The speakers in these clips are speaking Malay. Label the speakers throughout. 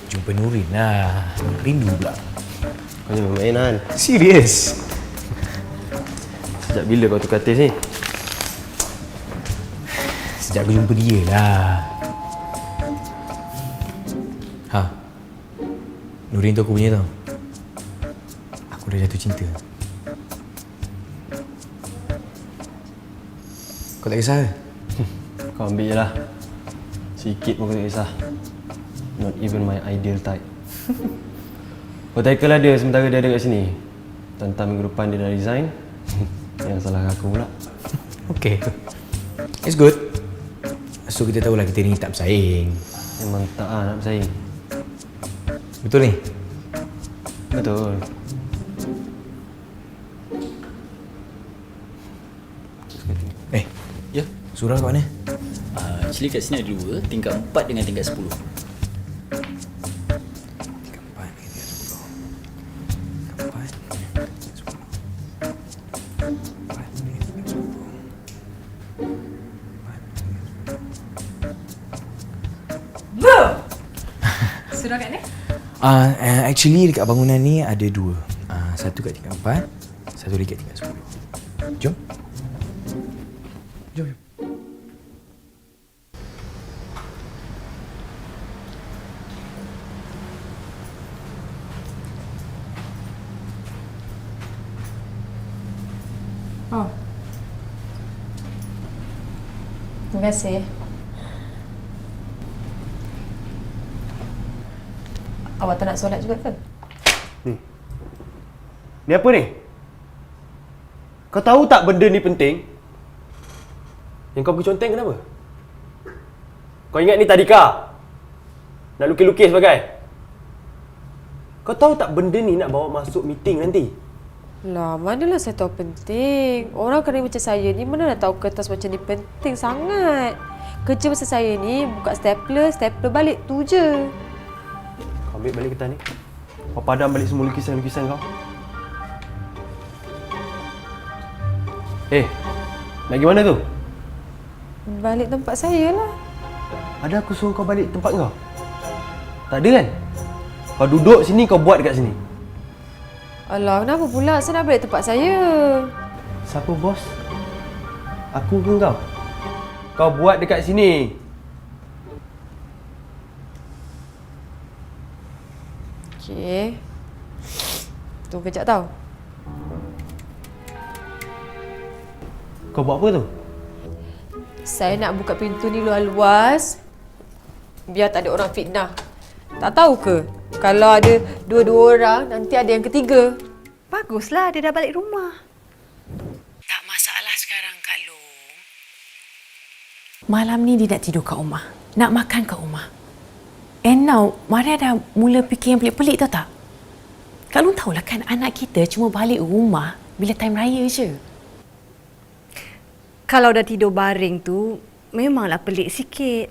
Speaker 1: Jumpa Nurin lah. Rindu pula.
Speaker 2: Kau jangan mainan.
Speaker 1: Serius?
Speaker 2: Sejak bila kau tukar taste ni?
Speaker 1: Sejak aku jumpa dia lah. Ha, Nurin tu aku punya tau. Aku dah jatuh cinta. Kau tak kisah ke?
Speaker 2: Kau ambil je lah. Sikit pun kau tak kisah. Not even my ideal type. Kau tackle lah dia sementara dia ada kat sini. Tentang minggu depan dia dah resign. Yang salah aku pula.
Speaker 1: Okay, it's good. So kita tahulah kita ni tak bersaing.
Speaker 2: Memang tak lah nak bersaing.
Speaker 1: Betul ni?
Speaker 2: Betul.
Speaker 1: Ya. Surah kat mana?
Speaker 3: Actually kat sini ada dua, tingkat 4 dengan tingkat 10.
Speaker 1: Tingkat 4 dengan tingkat 10. Tingkat 4 dengan tingkat 10. 4 dengan tingkat 10.
Speaker 4: Surah kat ni?
Speaker 1: Actually dekat bangunan ni ada dua. Satu kat tingkat 4, satu lagi kat tingkat 10. Jom. Jom.
Speaker 4: Oh. Terima kasih. Awak tak nak solat juga ke?
Speaker 2: Ni apa ni? Kau tahu tak benda ni penting? Yang kau pergi conteng kenapa? Kau ingat ni tadika? Nak lukis-lukis sebagai? Kau tahu tak benda ni nak bawa masuk meeting nanti?
Speaker 4: Lah, manalah saya tahu penting. Orang kena macam saya ni mana nak tahu kertas macam ni penting sangat. Kerja masa saya ni buka stapler balik tu je.
Speaker 2: Kau ambil balik kertas ni. Kau padam balik semua lukisan-lukisan kau. Nak pergi mana tu?
Speaker 4: Balik tempat saya lah.
Speaker 2: Ada aku suruh kau balik tempat kau? Tak ada kan? Kau duduk sini, kau buat dekat sini.
Speaker 4: Alah, kenapa pula saya nak balik tempat saya?
Speaker 2: Siapa bos? Aku ke kau? Kau buat dekat sini.
Speaker 4: Okey. Tunggu kejap tau.
Speaker 2: Kau buat apa tu?
Speaker 4: Saya nak buka pintu ni luas-luas biar tak ada orang fitnah. Tak tahu ke? Kalau ada dua-dua orang, nanti ada yang ketiga.
Speaker 5: Baguslah dia dah balik rumah.
Speaker 6: Tak masalah sekarang Kak Long. Malam ni dia nak tidur kat rumah. Nak makan kat rumah. And now, Maria dah mula fikir yang pelik-pelik tau tak? Kak Long tahulah kan anak kita cuma balik rumah bila time raya je.
Speaker 5: Kalau dah tidur baring tu, memanglah pelik sikit.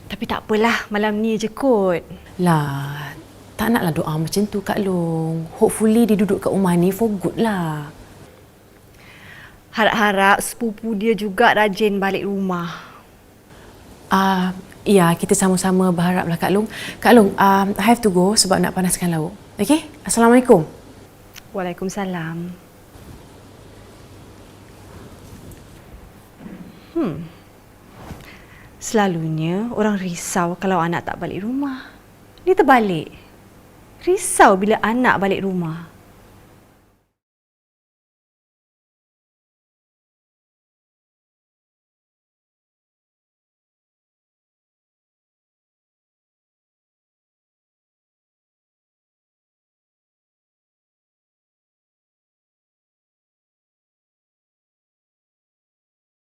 Speaker 5: Tapi tak apalah, malam ni je kot.
Speaker 6: Lah, tak naklah doa macam tu Kak Long. Hopefully dia duduk kat rumah ni for good lah.
Speaker 5: Harap-harap sepupu dia juga rajin balik rumah.
Speaker 6: Ya, kita sama-sama berharaplah Kak Long. Kak Long, I have to go sebab nak panaskan lauk. Okay? Assalamualaikum.
Speaker 5: Waalaikumsalam. Selalunya orang risau kalau anak tak balik rumah. Ni terbalik. Risau bila anak balik rumah.